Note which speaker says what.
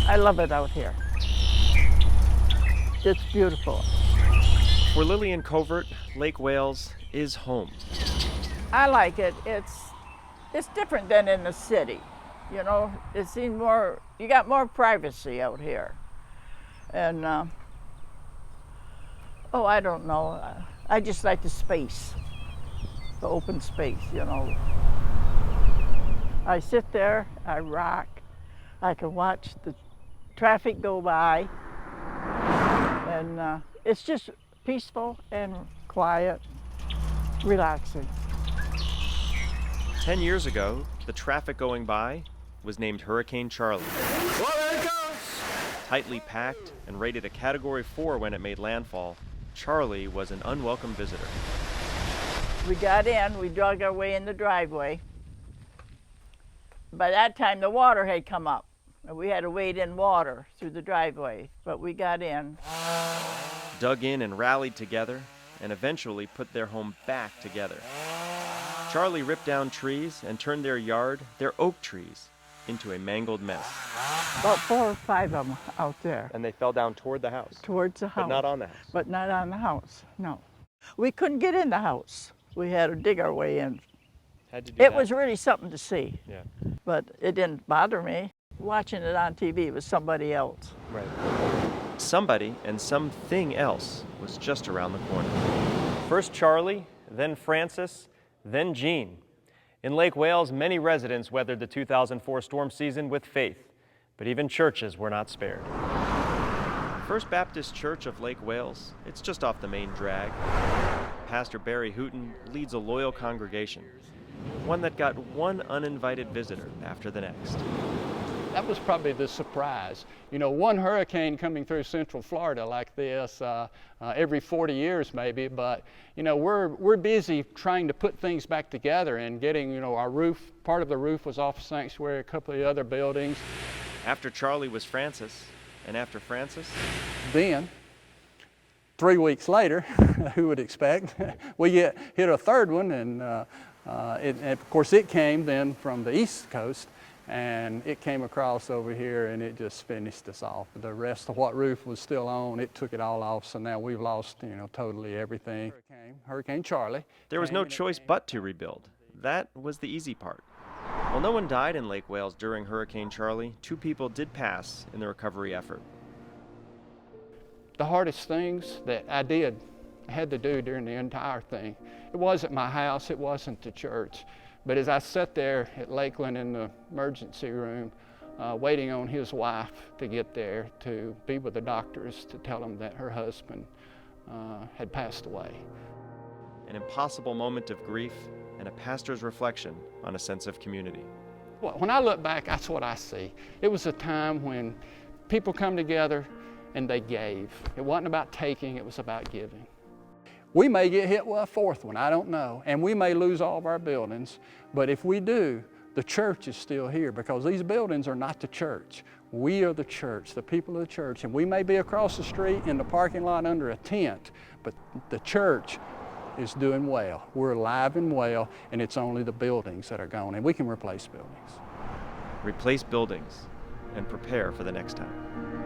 Speaker 1: I love it out here. It's beautiful.
Speaker 2: For Lillian Covert, Lake Wales is home.
Speaker 1: I like it. It's different than in the city. You know, it seems more, you got more privacy out here. And, oh, I don't know. I just like the space, the open space, you know. I sit there, I rock, I can watch the traffic go by, and it's just peaceful and quiet, relaxing.
Speaker 2: 10 years ago, the traffic going by was named Hurricane Charlie.
Speaker 3: Well, there it goes!
Speaker 2: Tightly packed and rated a Category 4 when it made landfall, Charlie was an unwelcome visitor.
Speaker 1: We got in, we dug our way in the driveway. By that time, the water had come up, and we had to wade in water through the driveway, but we got in.
Speaker 2: Dug in and rallied together, and eventually put their home back together. Charlie ripped down trees and turned their yard, their oak trees, into a mangled mess.
Speaker 1: About 4 or 5 of them out there.
Speaker 2: And they fell down toward the house.
Speaker 1: Towards the house.
Speaker 2: But not on the house.
Speaker 1: But not on the house, no. We couldn't get in the house. We had to dig our way in.
Speaker 2: Had to do
Speaker 1: It
Speaker 2: that.
Speaker 1: was really something to see.
Speaker 2: Yeah.
Speaker 1: But it didn't bother me. Watching it on TV was somebody else.
Speaker 2: Right. Somebody and something else was just around the corner. First Charlie, then Francis, then Jean. In Lake Wales, many residents weathered the 2004 storm season with faith, but even churches were not spared. First Baptist Church of Lake Wales, it's just off the main drag. Pastor Barry Hooton leads a loyal congregation, one that got one uninvited visitor after the next.
Speaker 4: That was probably the surprise. You know, one hurricane coming through Central Florida like this every 40 years maybe, but you know, we're busy trying to put things back together and getting, you know, our roof, part of the roof was off Sanctuary, a couple of the other buildings.
Speaker 2: After Charlie was Francis, and after Francis?
Speaker 4: Then, 3 weeks later, who would expect, we hit a third one, and of course it came then from the East Coast, and it came across over here and it just finished us off. The rest of what roof was still on, it took it all off, so now we've lost, you know, totally everything. Hurricane Charlie.
Speaker 2: There was no choice but to rebuild. That was the easy part. While no one died in Lake Wales during Hurricane Charlie, 2 people did pass in the recovery effort.
Speaker 4: The hardest things that I had to do during the entire thing, it wasn't my house, it wasn't the church. But as I sat there at Lakeland in the emergency room, waiting on his wife to get there to be with the doctors to tell them that her husband had passed away.
Speaker 2: An impossible moment of grief and a pastor's reflection on a sense of community.
Speaker 4: When I look back, that's what I see. It was a time when people come together and they gave. It wasn't about taking, it was about giving. We may get hit with a 4th one, I don't know, and we may lose all of our buildings, but if we do, the church is still here because these buildings are not the church. We are the church, the people of the church, and we may be across the street in the parking lot under a tent, but the church is doing well. We're alive and well, and it's only the buildings that are gone, and we can replace buildings.
Speaker 2: Replace buildings and prepare for the next time.